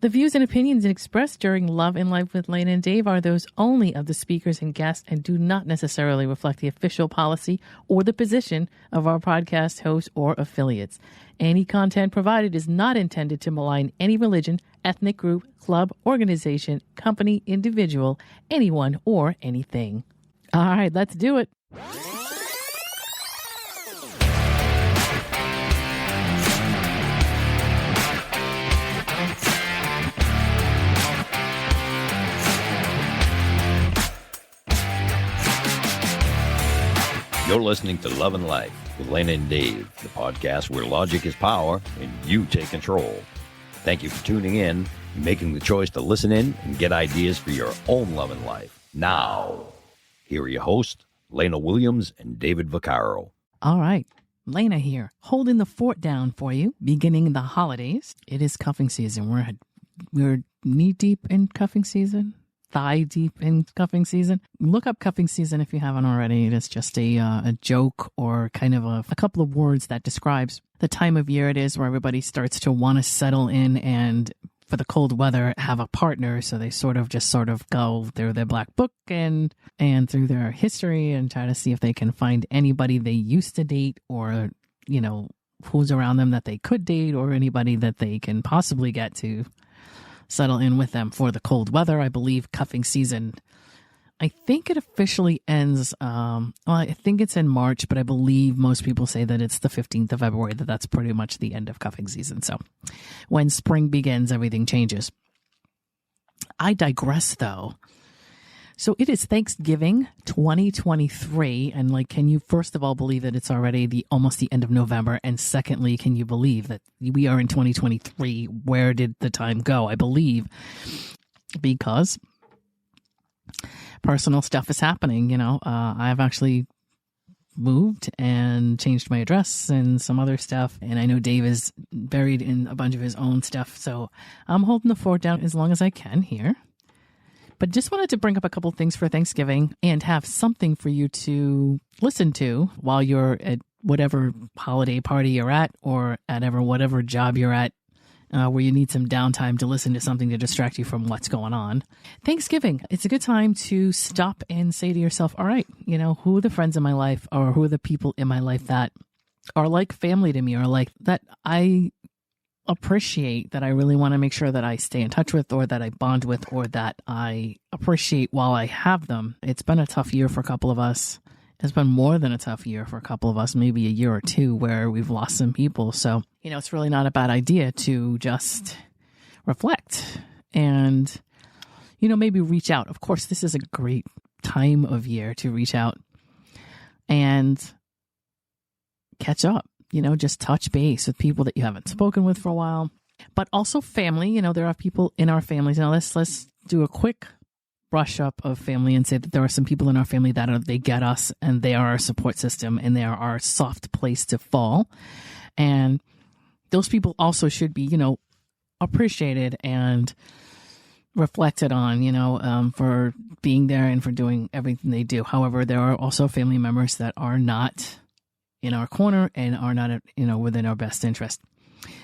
The views and opinions expressed during Love and Life with Lana and Dave are those only of the speakers and guests and do not necessarily reflect the official policy or the position of our podcast hosts or affiliates. Any content provided is not intended to malign any religion, ethnic group, club, organization, company, individual, anyone, or anything. All right, let's do it. You're listening to Love and Life with Lana and Dave, the podcast where logic is power and you take control. Thank you for tuning in and making the choice to listen in and get ideas for your own love and life. Now, here are your hosts, Lana Williams and David Vaccaro. All right, Lana here, holding the fort down for you, beginning the holidays. It is cuffing season. We're knee-deep in cuffing season. Thigh deep in cuffing season. Look up cuffing season if you haven't already. It is just a joke or kind of a couple of words that describes the time of year it is where everybody starts to want to settle in and for the cold weather have a partner. So they sort of go through their black book and through their history and try to see if they can find anybody they used to date or, you know, who's around them that they could date or anybody that they can possibly get to settle in with them for the cold weather. I believe cuffing season, I think it officially ends, I think it's in March, but I believe most people say that it's the 15th of February, that's pretty much the end of cuffing season. So when spring begins, everything changes. I digress though. So it is Thanksgiving 2023. And can you first of all believe that it's already almost the end of November? And secondly, can you believe that we are in 2023? Where did the time go? I believe because personal stuff is happening. You know, I've actually moved and changed my address and some other stuff. And I know Dave is buried in a bunch of his own stuff. So I'm holding the fort down as long as I can here. But just wanted to bring up a couple things for Thanksgiving and have something for you to listen to while you're at whatever holiday party you're at or at whatever job you're at where you need some downtime to listen to something to distract you from what's going on. Thanksgiving, it's a good time to stop and say to yourself, all right, you know, who are the friends in my life or who are the people in my life that are like family to me or like that I appreciate, that I really want to make sure that I stay in touch with or that I bond with or that I appreciate while I have them. It's been a tough year for a couple of us. It's been more than a tough year for a couple of us, maybe a year or two where we've lost some people. So, you know, it's really not a bad idea to just reflect and, you know, maybe reach out. Of course, this is a great time of year to reach out and catch up. You know, just touch base with people that you haven't spoken with for a while, but also family. You know, there are people in our families. Now let's do a quick brush up of family and say that there are some people in our family that they get us and they are our support system and they are our soft place to fall. And those people also should be, you know, appreciated and reflected on, you know, for being there and for doing everything they do. However, there are also family members that are not in our corner and are not, you know, within our best interest.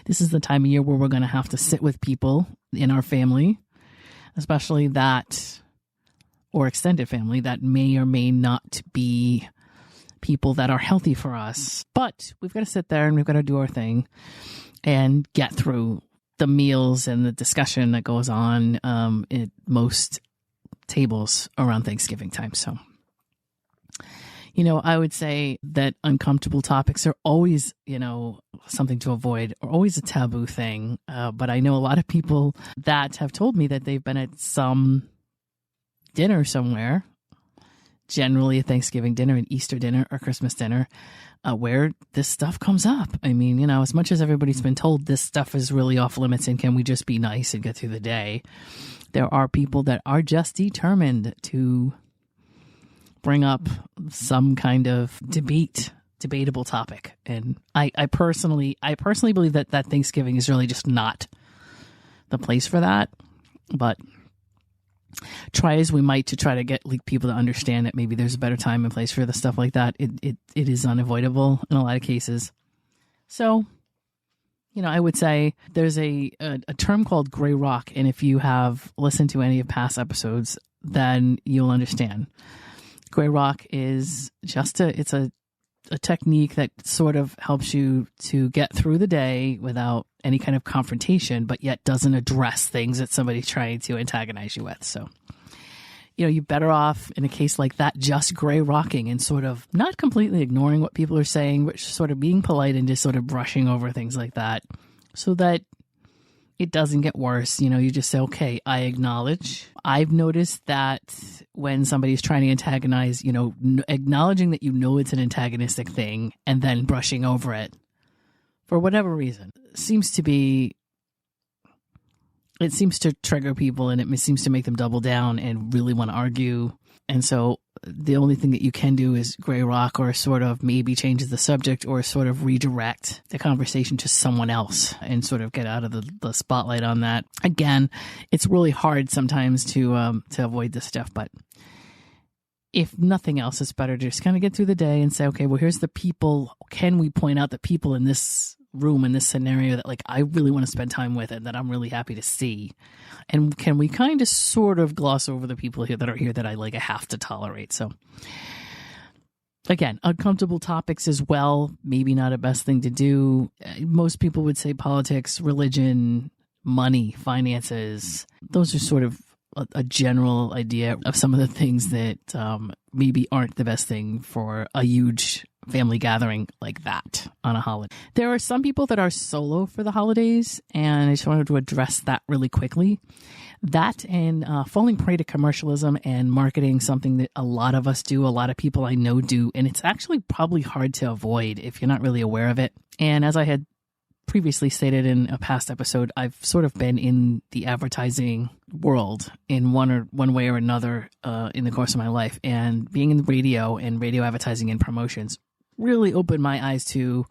This is the time of year where we're going to have to sit with people in our family, especially that, or extended family, that may or may not be people that are healthy for us. But we've got to sit there and we've got to do our thing and get through the meals and the discussion that goes on at most tables around Thanksgiving time. So, you know, I would say that uncomfortable topics are always, you know, something to avoid or always a taboo thing. But I know a lot of people that have told me that they've been at some dinner somewhere, generally a Thanksgiving dinner, an Easter dinner or Christmas dinner, where this stuff comes up. I mean, you know, as much as everybody's been told this stuff is really off limits and can we just be nice and get through the day, there are people that are just determined to bring up some kind of debatable topic. And I personally believe that Thanksgiving is really just not the place for that. But try as we might to try to get people to understand that maybe there's a better time and place for the stuff like that, it is unavoidable in a lot of cases. So, I would say there's a term called gray rock. And if you have listened to any of past episodes, then you'll understand. Gray rock is just it's a technique that sort of helps you to get through the day without any kind of confrontation, but yet doesn't address things that somebody's trying to antagonize you with. So, you're better off in a case like that just gray rocking and sort of not completely ignoring what people are saying, but sort of being polite and just sort of brushing over things like that so that it doesn't get worse. You just say, okay, I acknowledge. I've noticed that when somebody's trying to antagonize, acknowledging that it's an antagonistic thing and then brushing over it for whatever reason seems to trigger people, and it seems to make them double down and really want to argue. And so the only thing that you can do is gray rock, or sort of maybe change the subject, or sort of redirect the conversation to someone else and sort of get out of the spotlight on that. Again, it's really hard sometimes to avoid this stuff, but if nothing else, it's better to just kind of get through the day and say, okay, well, here's the people. Can we point out the people in this room, in this scenario, that I really want to spend time with and that I'm really happy to see? And can we kind of sort of gloss over the people here that are here that I have to tolerate? So again, uncomfortable topics as well, maybe not a best thing to do. Most people would say politics, religion, money, finances. Those are sort of a general idea of some of the things that maybe aren't the best thing for a huge family gathering like that on a holiday. There are some people that are solo for the holidays, and I just wanted to address that really quickly. That and falling prey to commercialism and marketing, something that a lot of us do, a lot of people I know do, and it's actually probably hard to avoid if you're not really aware of it. And as I had previously stated in a past episode, I've sort of been in the advertising world in one way or another in the course of my life, and being in radio and radio advertising and promotions really opened my eyes to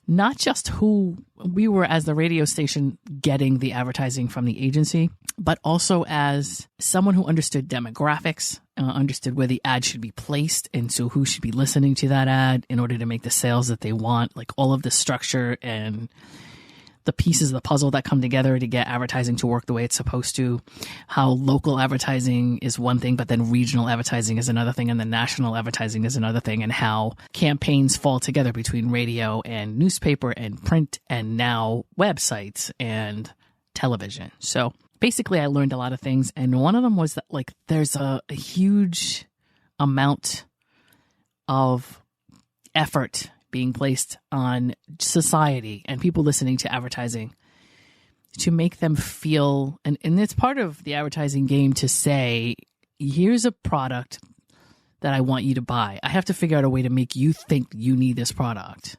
not just who we were as the radio station getting the advertising from the agency, but also as someone who understood demographics, understood where the ad should be placed, and so who should be listening to that ad in order to make the sales that they want, all of the structure and the pieces of the puzzle that come together to get advertising to work the way it's supposed to, how local advertising is one thing, but then regional advertising is another thing, and then national advertising is another thing, and how campaigns fall together between radio and newspaper and print and now websites and television. So basically I learned a lot of things, and one of them was that there's a huge amount of effort being placed on society and people listening to advertising to make them feel, and it's part of the advertising game to say, here's a product that I want you to buy. I have to figure out a way to make you think you need this product.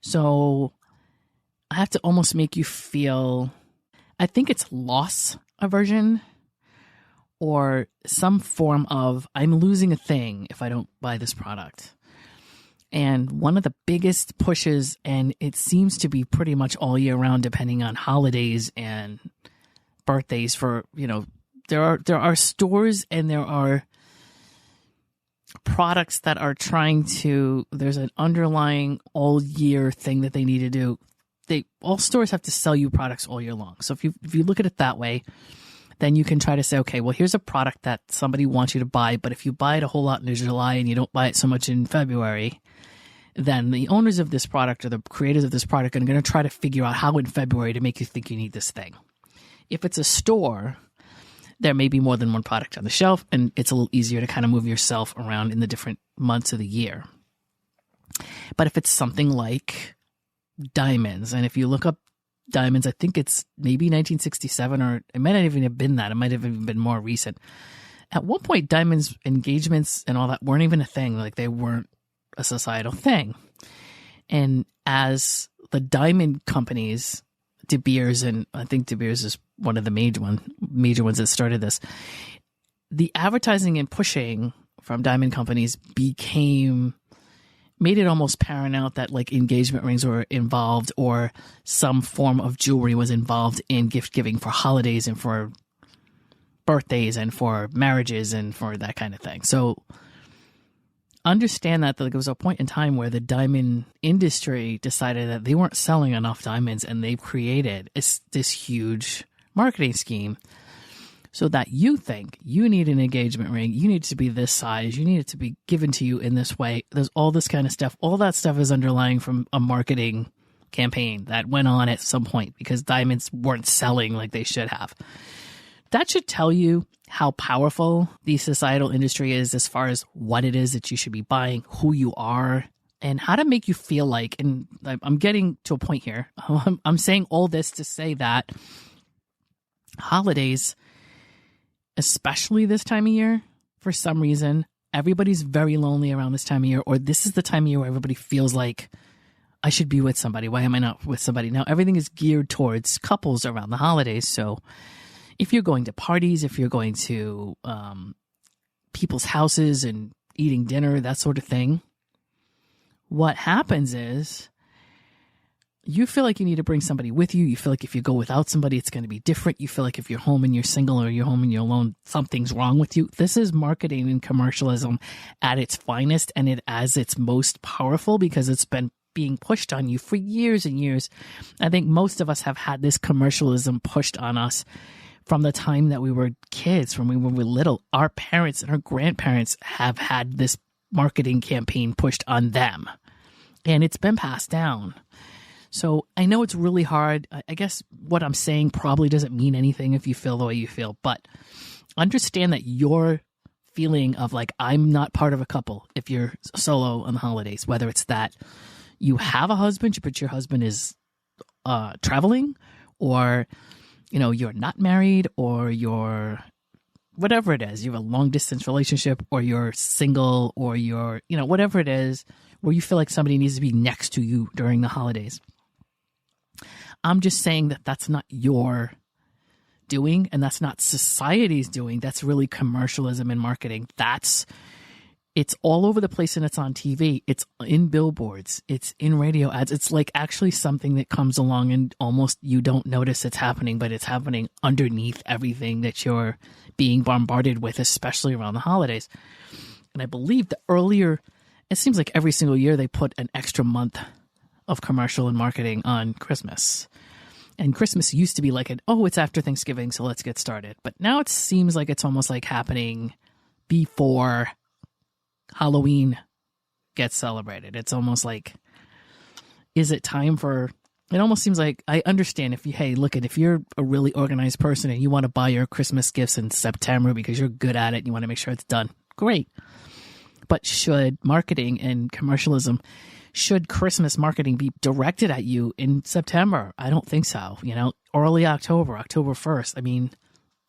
So I have to almost make you feel, I think it's loss aversion or some form of, I'm losing a thing if I don't buy this product. And one of the biggest pushes, and it seems to be pretty much all year round, depending on holidays and birthdays for, there are stores and there are products that are trying to, there's an underlying all year thing that they need to do. All stores have to sell you products all year long. So if you look at it that way, then you can try to say, okay, well, here's a product that somebody wants you to buy, but if you buy it a whole lot in July and you don't buy it so much in February, then the owners of this product or the creators of this product are going to try to figure out how in February to make you think you need this thing. If it's a store, there may be more than one product on the shelf, and it's a little easier to kind of move yourself around in the different months of the year. But if it's something like diamonds, and if you look up diamonds, I think it's maybe 1967, or it might not even have been that. It might have even been more recent. At one point, diamonds, engagements, and all that weren't even a thing. They weren't a societal thing. And as the diamond companies, De Beers, and I think De Beers is one of the major ones that started this, the advertising and pushing from diamond companies made it almost paramount that engagement rings were involved, or some form of jewelry was involved in gift giving for holidays and for birthdays and for marriages and for that kind of thing. So understand that there was a point in time where the diamond industry decided that they weren't selling enough diamonds, and they've created this huge marketing scheme so that you think you need an engagement ring, you need to be this size, you need it to be given to you in this way. There's all this kind of stuff. All that stuff is underlying from a marketing campaign that went on at some point because diamonds weren't selling like they should have. That should tell you how powerful the societal industry is as far as what it is that you should be buying, who you are, and how to make you feel like. And I'm getting to a point here. I'm saying all this to say that holidays, especially this time of year, for some reason, everybody's very lonely around this time of year, or this is the time of year where everybody feels like, I should be with somebody. Why am I not with somebody? Now, everything is geared towards couples around the holidays. So if you're going to parties, if you're going to people's houses and eating dinner, that sort of thing, what happens is you feel like you need to bring somebody with you. You feel like if you go without somebody, it's going to be different. You feel like if you're home and you're single or you're home and you're alone, something's wrong with you. This is marketing and commercialism at its finest, and it as its most powerful because it's been being pushed on you for years and years. I think most of us have had this commercialism pushed on us from the time that we were kids, from when we were little. Our parents and our grandparents have had this marketing campaign pushed on them, and it's been passed down. So I know it's really hard. I guess what I'm saying probably doesn't mean anything if you feel the way you feel, but understand that your feeling of like, I'm not part of a couple if you're solo on the holidays, whether it's that you have a husband, but your husband is traveling, or, you know, you're not married, or you're whatever it is, you have a long distance relationship, or you're single, or you're, you know, whatever it is, where you feel like somebody needs to be next to you during the holidays. I'm just saying that that's not your doing, and that's not society's doing. That's really commercialism and marketing. It's all over the place, and it's on TV. It's in billboards. It's in radio ads. It's like actually something that comes along and almost you don't notice it's happening, but it's happening underneath everything that you're being bombarded with, especially around the holidays. And I believe the earlier, it seems like every single year they put an extra month of commercial and marketing on Christmas. And Christmas used to be like it's after Thanksgiving, so let's get started. But now it seems like it's almost like happening before Halloween gets celebrated. It's almost like, is it time for, it almost seems like, I understand if you're a really organized person and you want to buy your Christmas gifts in September because you're good at it and you want to make sure it's done, great. But should marketing and commercialism, should Christmas marketing be directed at you in September? I don't think so. You know, early October 1st. I mean,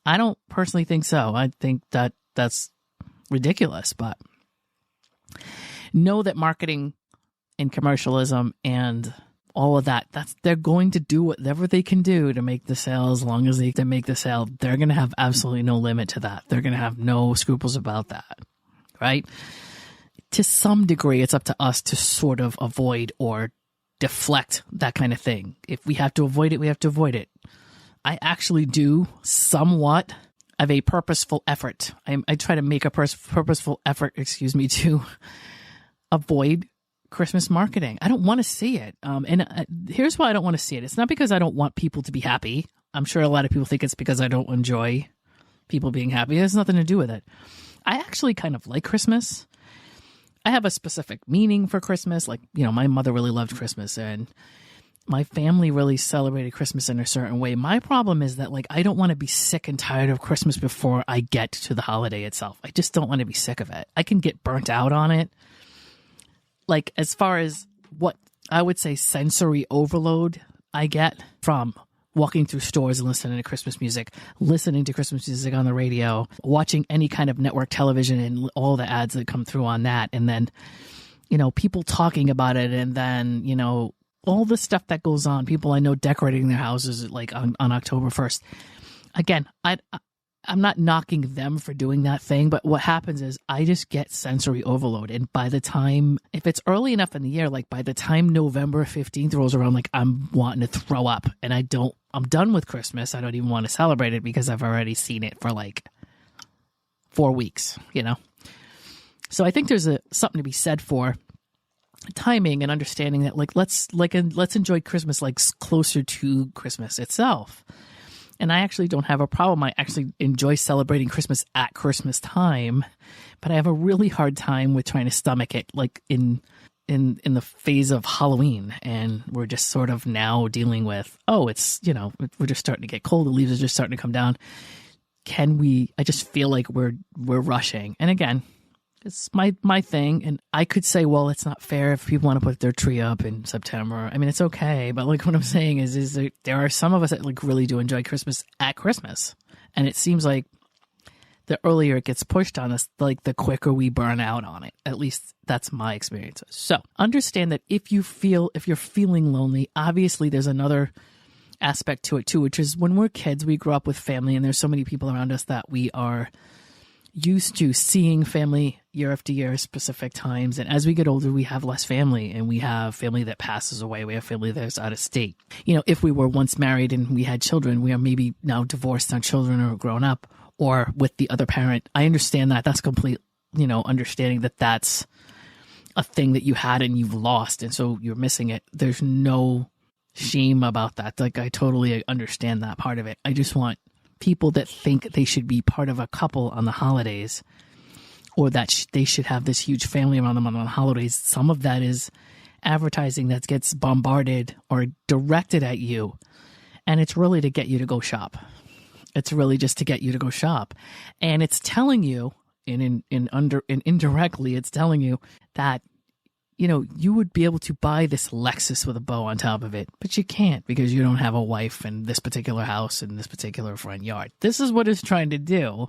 I don't personally think so. I think that that's ridiculous, but know that marketing and commercialism and all of that, they're going to do whatever they can do to make the sale. As long as they can make the sale, they're going to have absolutely no limit to that. They're going to have no scruples about that, right? To some degree, it's up to us to sort of avoid or deflect that kind of thing. If we have to avoid it, we have to avoid it. I actually do somewhat of a purposeful effort. I try to make a purposeful effort, to avoid Christmas marketing. I don't want to see it. Here's why I don't want to see it. It's not because I don't want people to be happy. I'm sure a lot of people think it's because I don't enjoy people being happy. It has nothing to do with it. I actually kind of like Christmas. I have a specific meaning for Christmas. Like, you know, my mother really loved Christmas, and my family really celebrated Christmas in a certain way. My problem is that, like, I don't want to be sick and tired of Christmas before I get to the holiday itself. I just don't want to be sick of it. I can get burnt out on it. Like, as far as what I would say sensory overload I get from walking through stores and listening to Christmas music on the radio, watching any kind of network television and all the ads that come through on that. And then, you know, people talking about it, and then, you know, all the stuff that goes on. People I know decorating their houses like on October 1st. Again, I'm not knocking them for doing that thing, but what happens is I just get sensory overload. And by the time, if it's early enough in the year, like by the time November 15th rolls around, like I'm wanting to throw up, and I'm done with Christmas. I don't even want to celebrate it because I've already seen it for like 4 weeks, you know? So I think there's something to be said for timing and understanding that let's enjoy Christmas closer to Christmas itself. And I actually don't have a problem. I actually enjoy celebrating Christmas at Christmas time, but I have a really hard time with trying to stomach it in the phase of Halloween. And we're just sort of now dealing with, it's, we're just starting to get cold. The leaves are just starting to come down. I just feel like we're rushing. And again, it's my thing. And I could say, well, it's not fair if people want to put their tree up in September. I mean, it's okay. But what I'm saying is there are some of us that really do enjoy Christmas at Christmas. And it seems like the earlier it gets pushed on us, the quicker we burn out on it. At least that's my experience. So understand that if you're feeling lonely, obviously there's another aspect to it too, which is when we're kids, we grow up with family, and there's so many people around us that we are used to seeing family year after year, specific times. And as we get older, we have less family, and we have family that passes away. We have family that's out of state. If we were once married and we had children, we are maybe now divorced, our children are grown up, or with the other parent. I understand that. That's complete, understanding that that's a thing that you had and you've lost, and so you're missing it. There's no shame about that. I totally understand that part of it. I just want people that think they should be part of a couple on the holidays, or that they should have this huge family around them on the holidays. Some of that is advertising that gets bombarded or directed at you, and it's really to get you to go shop. It's really just to get you to go shop. And it's telling you, and indirectly, it's telling you that, you would be able to buy this Lexus with a bow on top of it, but you can't because you don't have a wife in this particular house in this particular front yard. This is what it's trying to do.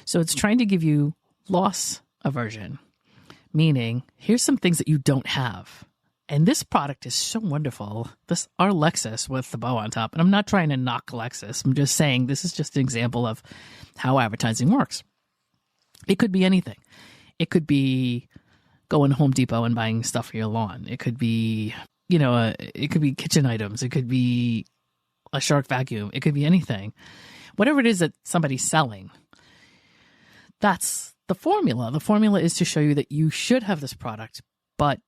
So it's trying to give you loss aversion, meaning here's some things that you don't have. And this product is so wonderful. Our Lexus with the bow on top. And I'm not trying to knock Lexus. I'm just saying this is just an example of how advertising works. It could be anything. It could be going to Home Depot and buying stuff for your lawn. It could be, it could be kitchen items. It could be a Shark vacuum. It could be anything. Whatever it is that somebody's selling, that's the formula. The formula is to show you that you should have this product, but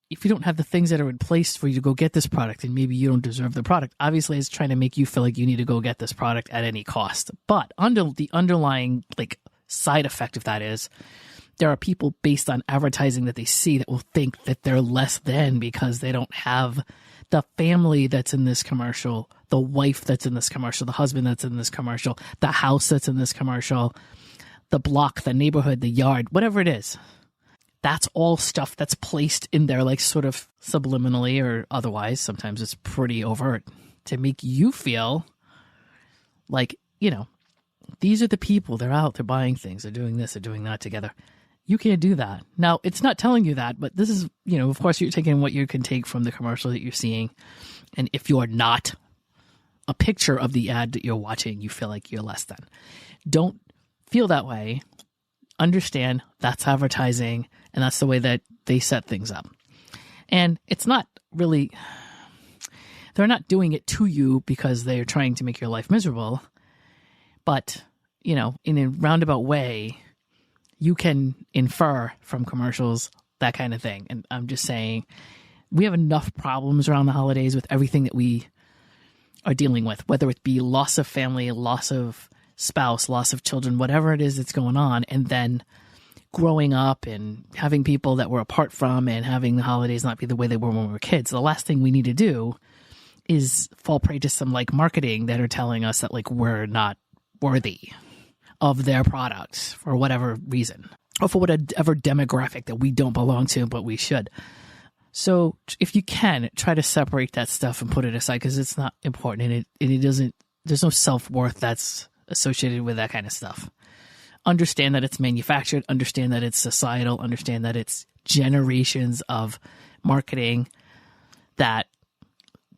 if you don't have the things that are in place for you to go get this product, and maybe you don't deserve the product, obviously it's trying to make you feel like you need to go get this product at any cost. But under the underlying side effect of that is there are people based on advertising that they see that will think that they're less than because they don't have the family that's in this commercial, the wife that's in this commercial, the husband that's in this commercial, the house that's in this commercial, the block, the neighborhood, the yard, whatever it is. That's all stuff that's placed in there, sort of subliminally or otherwise. Sometimes it's pretty overt to make you feel like, these are the people. They're out, they're buying things, they're doing this, they're doing that together. You can't do that. Now, it's not telling you that, but this is, of course, you're taking what you can take from the commercial that you're seeing. And if you're not a picture of the ad that you're watching, you feel like you're less than. Don't feel that way. Understand that's advertising, and that's the way that they set things up. And it's not really, they're not doing it to you because they're trying to make your life miserable. But, in a roundabout way, you can infer from commercials, that kind of thing. And I'm just saying, we have enough problems around the holidays with everything that we are dealing with, whether it be loss of family, loss of spouse, loss of children, whatever it is that's going on, and then growing up and having people that we're apart from and having the holidays not be the way they were when we were kids. The last thing we need to do is fall prey to some marketing that are telling us that we're not worthy of their products for whatever reason, or for whatever demographic that we don't belong to, but we should. So if you can, try to separate that stuff and put it aside, because it's not important, and it doesn't, there's no self-worth that's associated with that kind of stuff. Understand that it's manufactured, understand that it's societal, understand that it's generations of marketing that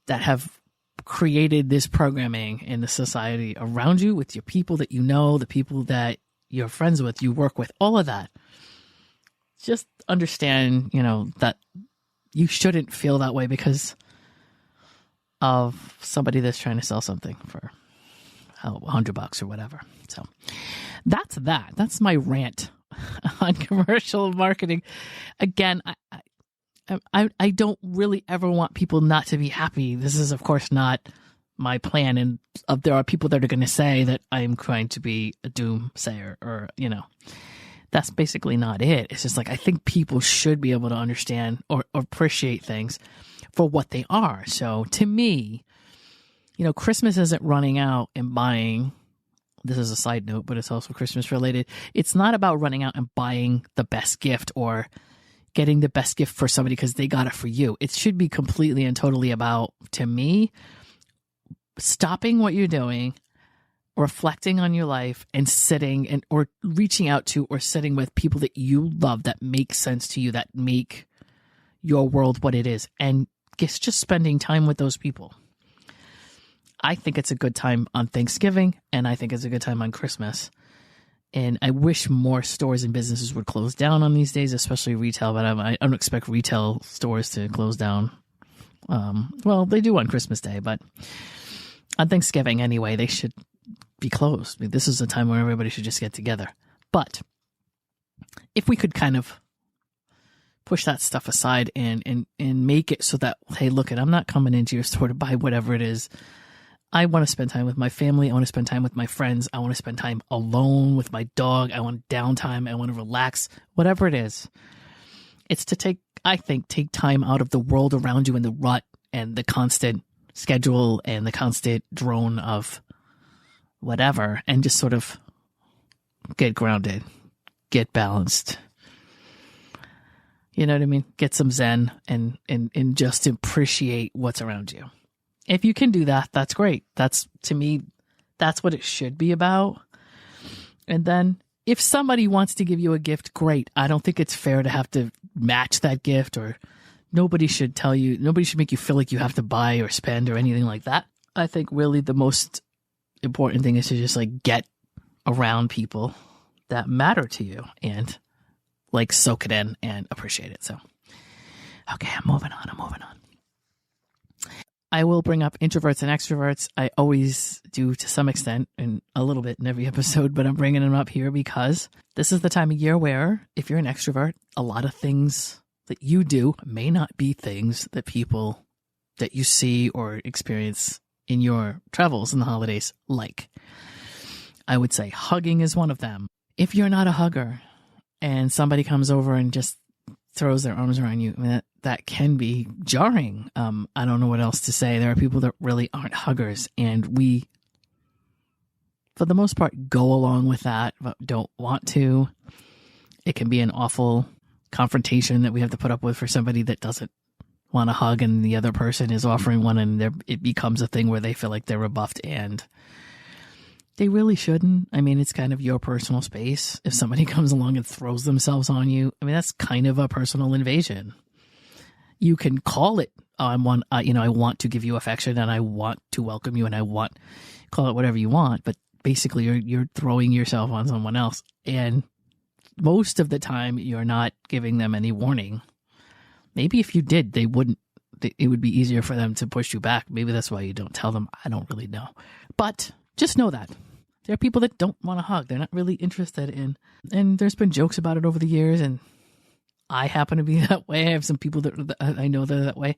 have created this programming in the society around you, with your people that the people that you're friends with, you work with, all of that. Just understand, that you shouldn't feel that way because of somebody that's trying to sell something for $100 or whatever. So that's that. That's my rant non-commercial marketing. Again, I don't really ever want people not to be happy. This is, of course, not my plan. And there are people that are going to say that I'm trying to be a doomsayer, or, that's basically not it. It's just like, I think people should be able to understand or appreciate things for what they are. So to me, Christmas isn't running out and buying. This is a side note, but it's also Christmas related. It's not about running out and buying the best gift or getting the best gift for somebody because they got it for you. It should be completely and totally about, to me, stopping what you're doing, reflecting on your life, and sitting or reaching out to or sitting with people that you love, that make sense to you, that make your world what it is, and just spending time with those people. I think it's a good time on Thanksgiving, and I think it's a good time on Christmas. And I wish more stores and businesses would close down on these days, especially retail, but I don't expect retail stores to close down. Well, they do on Christmas Day, but on Thanksgiving anyway, they should be closed. I mean, this is a time where everybody should just get together. But if we could kind of push that stuff aside and make it so that, hey, look, I'm not coming into your store to buy whatever it is. I want to spend time with my family. I want to spend time with my friends. I want to spend time alone with my dog. I want downtime. I want to relax, whatever it is. It's to take time out of the world around you and the rut and the constant schedule and the constant drone of whatever, and just sort of get grounded, get balanced. You know what I mean? Get some zen and just appreciate what's around you. If you can do that, that's great. To me, that's what it should be about. And then if somebody wants to give you a gift, great. I don't think it's fair to have to match that gift, or nobody should make you feel like you have to buy or spend or anything like that. I think really the most important thing is to just like get around people that matter to you and like soak it in and appreciate it. So, okay, I'm moving on. I will bring up introverts and extroverts. I always do to some extent and a little bit in every episode, but I'm bringing them up here because this is the time of year where if you're an extrovert, a lot of things that you do may not be things that people that you see or experience in your travels in the holidays like. I would say hugging is one of them. If you're not a hugger and somebody comes over and just throws their arms around you, I mean, that can be jarring. I don't know what else to say. There are people that really aren't huggers, and we, for the most part, go along with that, but don't want to. It can be an awful confrontation that we have to put up with for somebody that doesn't want a hug, and the other person is offering one, and it becomes a thing where they feel like they're rebuffed, and they really shouldn't. I mean, it's kind of your personal space. If somebody comes along and throws themselves on you, I mean, that's kind of a personal invasion. You can call it, I want to give you affection, and I want to welcome you, and call it whatever you want, but basically you're throwing yourself on someone else, and most of the time you're not giving them any warning. Maybe if you did, it would be easier for them to push you back. Maybe that's why you don't tell them. I don't really know. But just know that there are people that don't want to hug. They're not really interested in, and there's been jokes about it over the years, and I happen to be that way. I have some people that I know that are that way.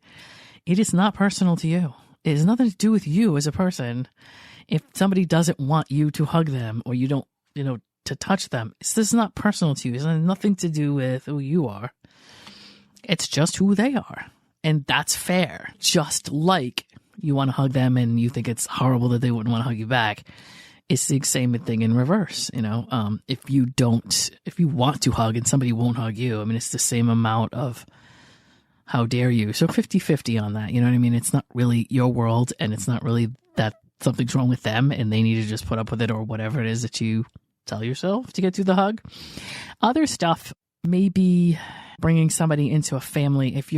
It is not personal to you. It has nothing to do with you as a person. If somebody doesn't want you to hug them, or you don't, to touch them, this is not personal to you. It has nothing to do with who you are. It's just who they are. And that's fair. Just like you want to hug them and you think it's horrible that they wouldn't want to hug you back. It's the same thing in reverse. If you want to hug and somebody won't hug you, I mean, it's the same amount of how dare you. So 50-50 on that. You know what I mean? It's not really your world, and it's not really that something's wrong with them and they need to just put up with it, or whatever it is that you tell yourself to get through the hug. Other stuff, maybe bringing somebody into a family. If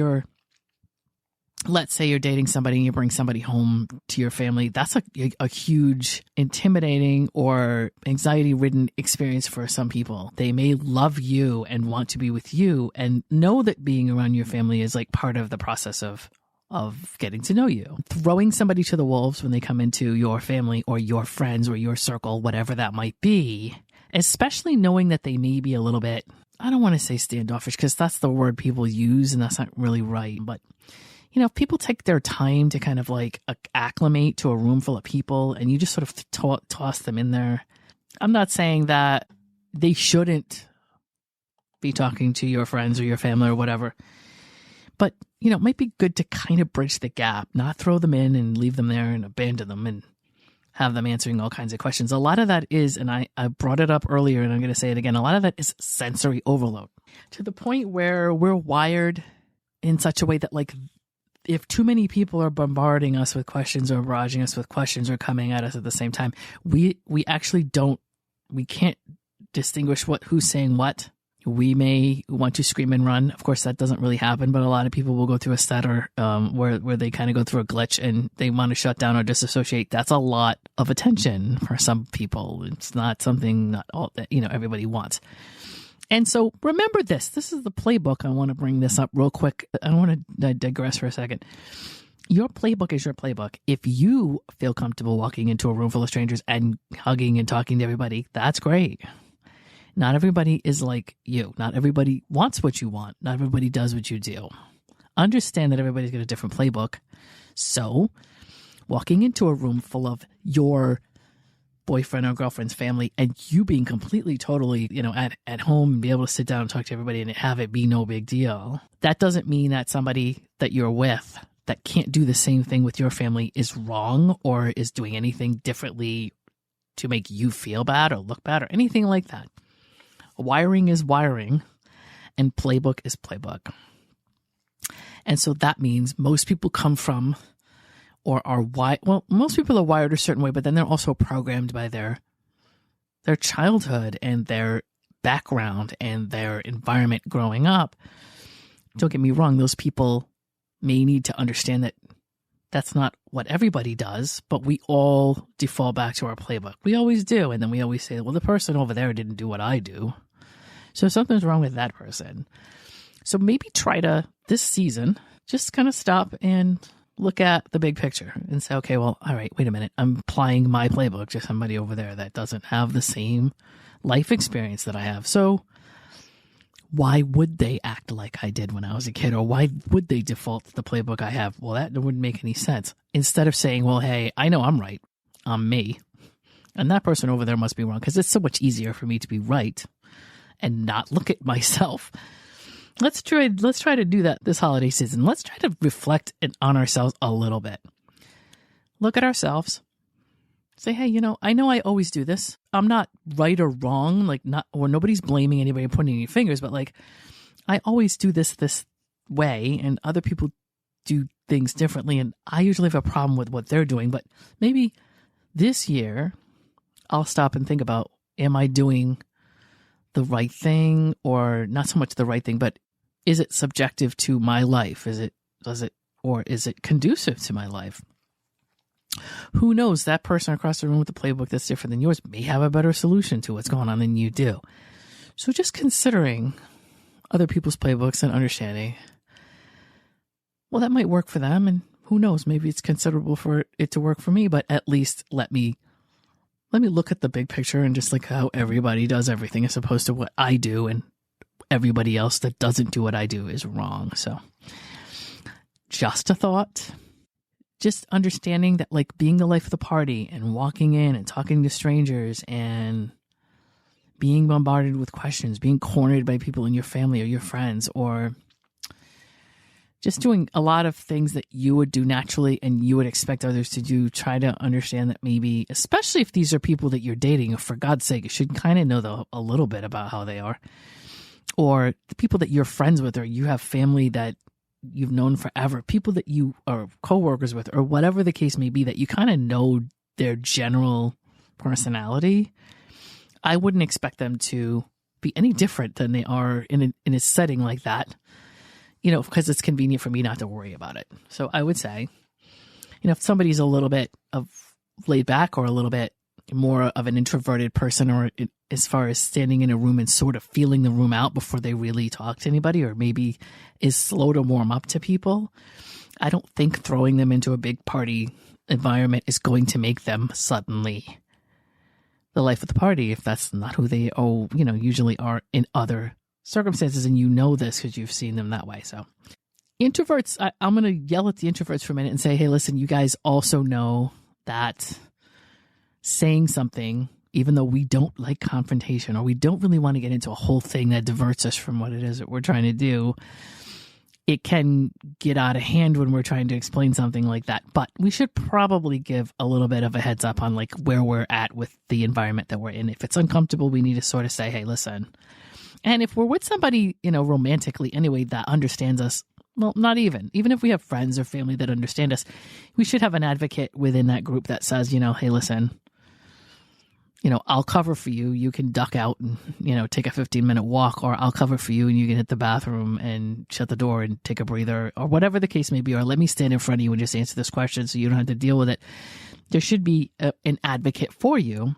let's say you're dating somebody and you bring somebody home to your family, that's a huge, intimidating or anxiety-ridden experience for some people. They may love you and want to be with you and know that being around your family is like part of the process of getting to know you. Throwing somebody to the wolves when they come into your family or your friends or your circle, whatever that might be, especially knowing that they may be a little bit I don't want to say standoffish because that's the word people use and that's not really right. But, you know, if people take their time to kind of like acclimate to a room full of people and you just sort of toss them in there, I'm not saying that they shouldn't be talking to your friends or your family or whatever. But, you know, it might be good to kind of bridge the gap, not throw them in and leave them there and abandon them and have them answering all kinds of questions. A lot of that is, and I brought it up earlier and I'm going to say it again, a lot of that is sensory overload to the point where we're wired in such a way that like if too many people are bombarding us with questions or barraging us with questions or coming at us at the same time, we actually we can't distinguish who's saying what. We may want to scream and run. Of course, that doesn't really happen, but a lot of people will go through a stutter where they kind of go through a glitch and they want to shut down or disassociate. That's a lot of attention for some people. It's not something that everybody wants. And so remember this. This is the playbook. I want to bring this up real quick. I don't want to digress for a second. Your playbook is your playbook. If you feel comfortable walking into a room full of strangers and hugging and talking to everybody, that's great. Not everybody is like you. Not everybody wants what you want. Not everybody does what you do. Understand that everybody's got a different playbook. So walking into a room full of your boyfriend or girlfriend's family and you being completely, totally, at home and be able to sit down and talk to everybody and have it be no big deal. That doesn't mean that somebody that you're with that can't do the same thing with your family is wrong or is doing anything differently to make you feel bad or look bad or anything like that. Wiring is wiring and playbook is playbook. And so that means most people come from or are most people are wired a certain way, but then they're also programmed by their childhood and their background and their environment growing up. Don't get me wrong, those people may need to understand that that's not what everybody does, but we all default back to our playbook. We always do. And then we always say, well, the person over there didn't do what I do. So something's wrong with that person. So maybe try to, this season, just kind of stop and look at the big picture and say, okay, well, all right, wait a minute. I'm applying my playbook to somebody over there that doesn't have the same life experience that I have. So why would they act like I did when I was a kid? Or why would they default to the playbook I have? Well, that wouldn't make any sense. Instead of saying, well, hey, I know I'm right. I'm me. And that person over there must be wrong because it's so much easier for me to be right and not look at myself. Let's try to do that this holiday season. Let's try to reflect on ourselves a little bit. Look at ourselves. Say, hey, I know I always do this. I'm not right or wrong, or nobody's blaming anybody or pointing any fingers, but I always do this way and other people do things differently. And I usually have a problem with what they're doing, but maybe this year I'll stop and think about, am I doing the right thing or not so much the right thing, but is it subjective to my life? Is it conducive to my life? Who knows? That person across the room with the playbook that's different than yours may have a better solution to what's going on than you do. So just considering other people's playbooks and understanding, well, that might work for them. And who knows? Maybe it's considerable for it to work for me, but at least let me look at the big picture and just how everybody does everything as opposed to what I do, and everybody else that doesn't do what I do is wrong. So just a thought. Just understanding that being the life of the party and walking in and talking to strangers and being bombarded with questions, being cornered by people in your family or your friends, or just doing a lot of things that you would do naturally and you would expect others to do. Try to understand that maybe, especially if these are people that you're dating, for God's sake, you should kind of know a little bit about how they are. Or the people that you're friends with, or you have family that you've known forever, people that you are coworkers with, or whatever the case may be, that you kind of know their general personality. I wouldn't expect them to be any different than they are in a setting like that. Because it's convenient for me not to worry about it. So I would say, if somebody's a little bit of laid back or a little bit more of an introverted person, or as far as standing in a room and sort of feeling the room out before they really talk to anybody, or maybe is slow to warm up to people, I don't think throwing them into a big party environment is going to make them suddenly the life of the party if that's not who they usually are in other circumstances, and you know this because you've seen them that way. So introverts, I'm going to yell at the introverts for a minute and say, hey, listen, you guys also know that saying something, even though we don't like confrontation or we don't really want to get into a whole thing that diverts us from what it is that we're trying to do, it can get out of hand when we're trying to explain something like that. But we should probably give a little bit of a heads up on like where we're at with the environment that we're in. If it's uncomfortable, we need to sort of say, hey, listen. And if we're with somebody, romantically anyway, that understands us, well, not even if we have friends or family that understand us, we should have an advocate within that group that says, hey, listen, I'll cover for you. You can duck out and, take a 15-minute walk, or I'll cover for you and you can hit the bathroom and shut the door and take a breather, or whatever the case may be, or let me stand in front of you and just answer this question so you don't have to deal with it. There should be an advocate for you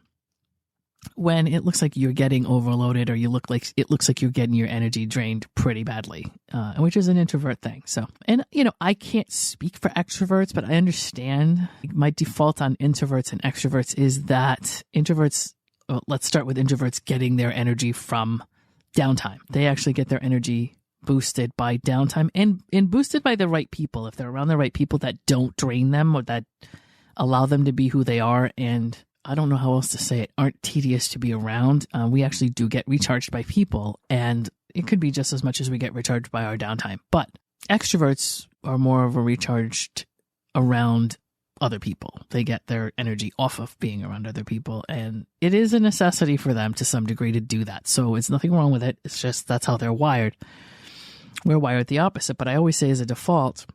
when it looks like you're getting overloaded, or it looks like you're getting your energy drained pretty badly, which is an introvert thing. So, and I can't speak for extroverts, but I understand my default on introverts and extroverts is that introverts, let's start with introverts getting their energy from downtime. They actually get their energy boosted by downtime and boosted by the right people. If they're around the right people that don't drain them or that allow them to be who they are, and I don't know how else to say it, aren't tedious to be around. We actually do get recharged by people, and it could be just as much as we get recharged by our downtime. But extroverts are more of a recharged around other people. They get their energy off of being around other people, and it is a necessity for them to some degree to do that. So it's nothing wrong with it. It's just that's how they're wired. We're wired the opposite. But I always say as a default,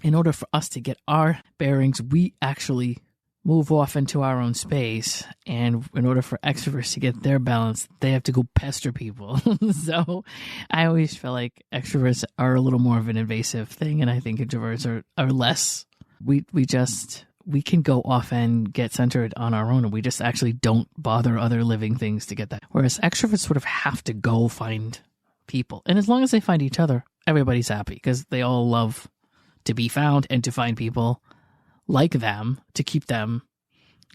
in order for us to get our bearings, we actually move off into our own space. And in order for extroverts to get their balance, they have to go pester people. So I always feel like extroverts are a little more of an invasive thing. And I think introverts are less. We can go off and get centered on our own. And we just actually don't bother other living things to get that. Whereas extroverts sort of have to go find people. And as long as they find each other, everybody's happy because they all love to be found and to find people like them to keep them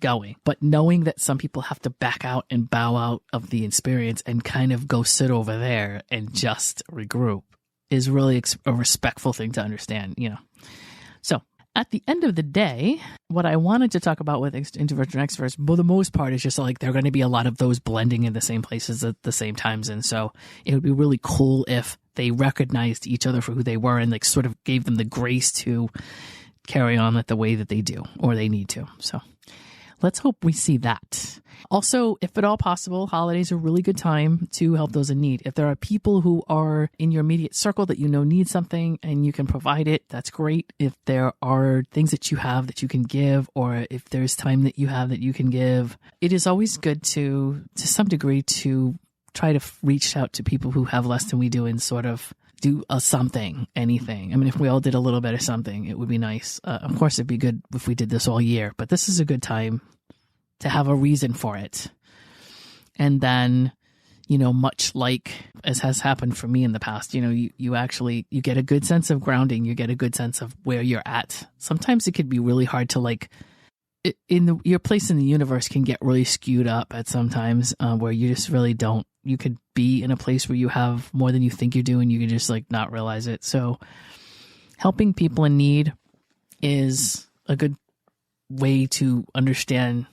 going. But knowing that some people have to back out and bow out of the experience and kind of go sit over there and just regroup is really a respectful thing to understand, So at the end of the day, what I wanted to talk about with introverts and extroverts, for the most part, is just like there are going to be a lot of those blending in the same places at the same times. And so it would be really cool if they recognized each other for who they were and like sort of gave them the grace to carry on it the way that they do or they need to. So let's hope we see that. Also, if at all possible, holidays are a really good time to help those in need. If there are people who are in your immediate circle that need something and you can provide it, that's great. If there are things that you have that you can give, or if there's time that you have that you can give, it is always good to some degree to try to reach out to people who have less than we do and sort of do something, anything. I mean, if we all did a little bit of something, it would be nice. Of course, it'd be good if we did this all year, but this is a good time to have a reason for it. And then, much like as has happened for me in the past, you get a good sense of grounding. You get a good sense of where you're at. Sometimes it could be really hard to your place in the universe can get really skewed up at sometimes where you just really don't. You could be in a place where you have more than you think you do, and you can just not realize it. So helping people in need is a good way to understand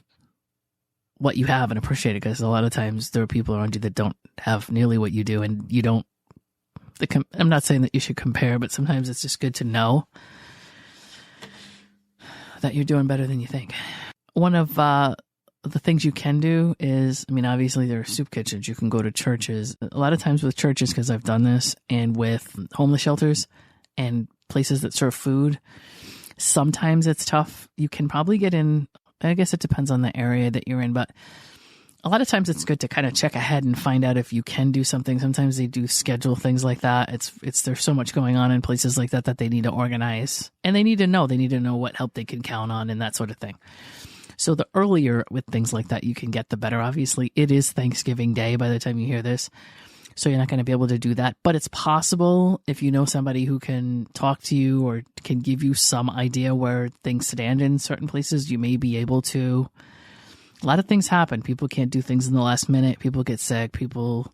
what you have and appreciate it, because a lot of times there are people around you that don't have nearly what you do, and you don't. I'm not saying that you should compare, but sometimes it's just good to know that you're doing better than you think. One of the things you can do is, obviously there are soup kitchens. You can go to churches. A lot of times with churches, because I've done this, and with homeless shelters and places that serve food, sometimes it's tough. You can probably get in, I guess it depends on the area that you're in, but a lot of times it's good to kind of check ahead and find out if you can do something. Sometimes they do schedule things like that. There's so much going on in places like that they need to organize, and they need to know what help they can count on and that sort of thing. So the earlier with things like that you can get, the better. Obviously, it is Thanksgiving Day by the time you hear this, so you're not going to be able to do that. But it's possible if you know somebody who can talk to you or can give you some idea where things stand in certain places, you may be able to. A lot of things happen. People can't do things in the last minute. People get sick. People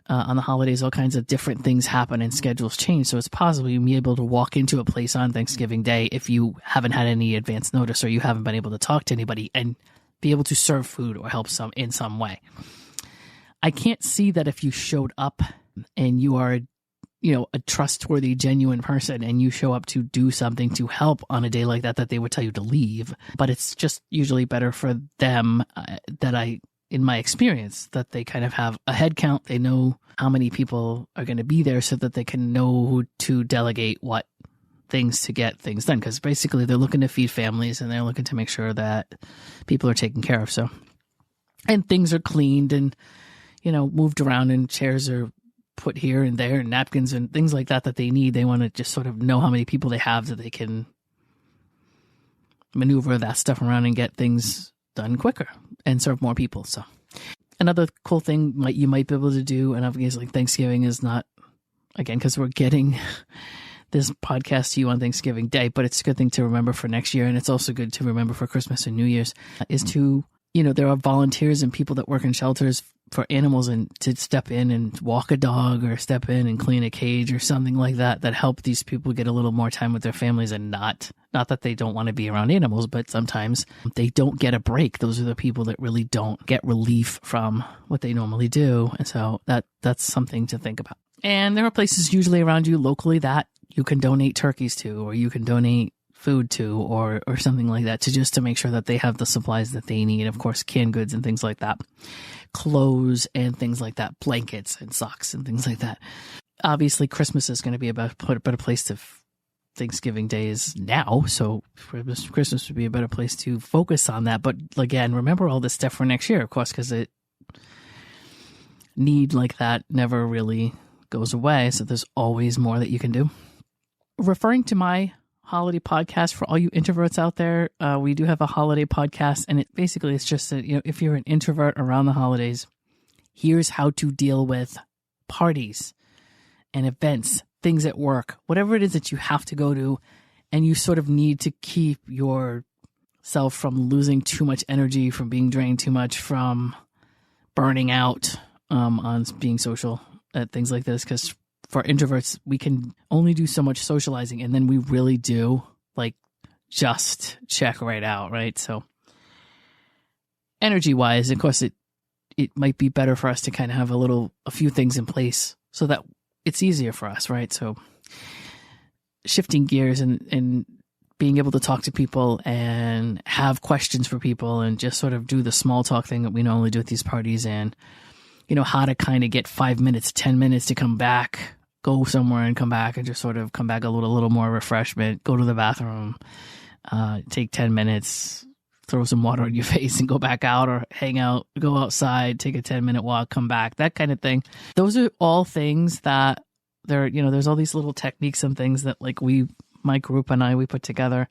on the holidays, all kinds of different things happen and schedules change. So it's possible you may be able to walk into a place on Thanksgiving Day if you haven't had any advance notice or you haven't been able to talk to anybody and be able to serve food or help in some way. I can't see that if you showed up and you are, a trustworthy, genuine person and you show up to do something to help on a day like that they would tell you to leave. But it's just usually better for them in my experience, that they kind of have a head count. They know how many people are going to be there so that they can know who to delegate what things to get things done. Because basically they're looking to feed families and they're looking to make sure that people are taken care of. So, and things are cleaned and, moved around and chairs are put here and there and napkins and things like that they need. They want to just sort of know how many people they have so they can maneuver that stuff around and get things done quicker and serve more people. So another cool thing you might be able to do, and obviously Thanksgiving is not, again, because we're getting this podcast to you on Thanksgiving Day, but it's a good thing to remember for next year, and it's also good to remember for Christmas and New Year's, is to, there are volunteers and people that work in shelters for animals, and to step in and walk a dog or step in and clean a cage or something like that help these people get a little more time with their families, and not that they don't want to be around animals, but sometimes they don't get a break. Those are the people that really don't get relief from what they normally do. And so that's something to think about. And there are places usually around you locally that you can donate turkeys to, or you can donate food to, or something like that, to make sure that they have the supplies that they need. Of course, canned goods and things like that, clothes and things like that, blankets and socks and things like that. Obviously, Christmas is going to be a better place to Thanksgiving Day is now, so Christmas would be a better place to focus on that. But again, remember all this stuff for next year, of course, because need like that never really goes away. So there's always more that you can do. Referring to my holiday podcast, for all you introverts out there, we do have a holiday podcast, and it's just that, if you're an introvert around the holidays, here's how to deal with parties and events, things at work, whatever it is that you have to go to, and you sort of need to keep yourself from losing too much energy, from being drained too much, from burning out on being social at things like this. Because for introverts, we can only do so much socializing, and then we really do just check right out, right? So energy wise, of course, it might be better for us to kind of have a few things in place so that it's easier for us, right? So shifting gears and being able to talk to people and have questions for people and just sort of do the small talk thing that we normally do at these parties, and how to kind of get 5 minutes, 10 minutes to come back, go somewhere and come back, and just sort of come back a little more refreshment, go to the bathroom, take 10 minutes, throw some water on your face and go back out, or hang out, go outside, take a 10-minute walk, come back, that kind of thing. Those are all things that there's all these little techniques and things that my group and we put together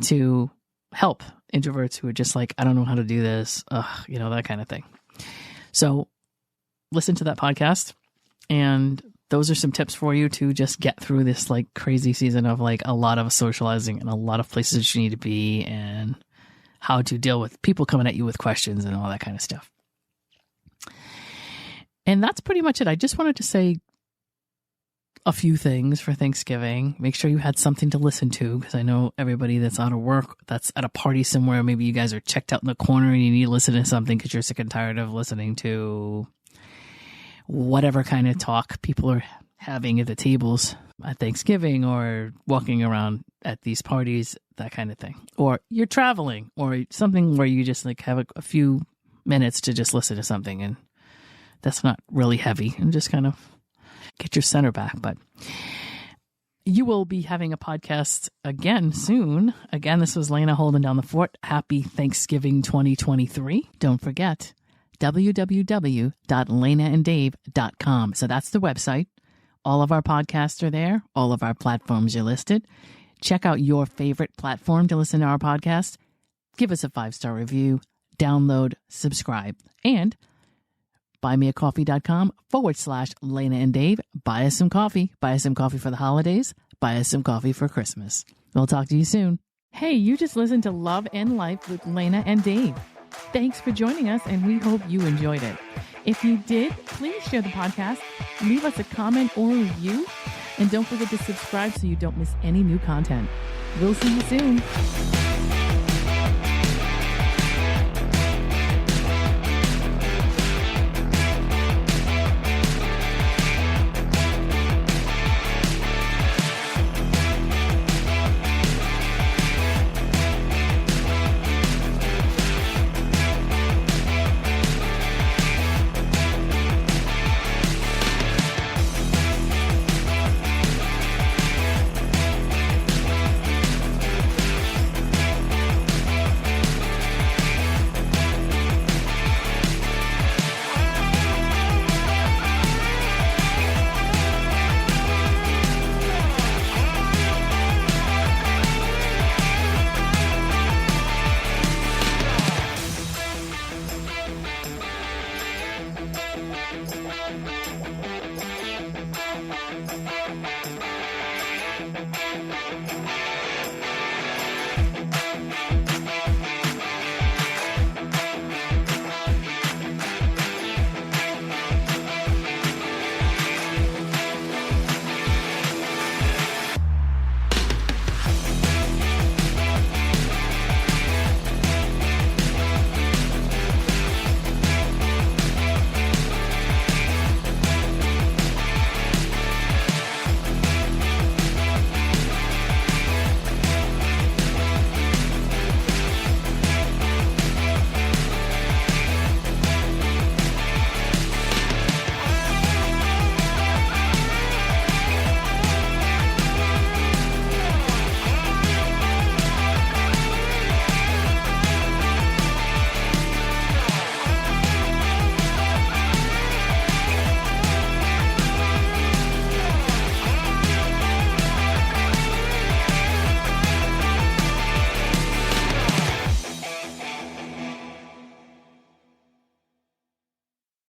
to help introverts who are just I don't know how to do this, that kind of thing. So listen to that podcast, and those are some tips for you to just get through this crazy season of a lot of socializing and a lot of places you need to be, and how to deal with people coming at you with questions and all that kind of stuff. And that's pretty much it. I just wanted to say a few things for Thanksgiving. Make sure you had something to listen to, because I know everybody that's out of work, that's at a party somewhere, maybe you guys are checked out in the corner and you need to listen to something because you're sick and tired of listening to whatever kind of talk people are having at the tables at Thanksgiving, or walking around at these parties, that kind of thing. Or you're traveling, or something where you just have a few minutes to just listen to something, and that's not really heavy, and just kind of get your center back. But you will be having a podcast again soon. Again, this was Lana holding down the fort. Happy Thanksgiving 2023. Don't forget, www.lanaanddave.com. So that's the website. All of our podcasts are there. All of our platforms are listed. Check out your favorite platform to listen to our podcast. Give us a 5-star review, download, subscribe, and buymeacoffee.com/Lana and Dave. Buy us some coffee. Buy us some coffee for the holidays. Buy us some coffee for Christmas. We'll talk to you soon. Hey, you just listened to Love and Life with Lana and Dave. Thanks for joining us, and we hope you enjoyed it. If you did, please share the podcast, leave us a comment or review, and don't forget to subscribe so you don't miss any new content. We'll see you soon.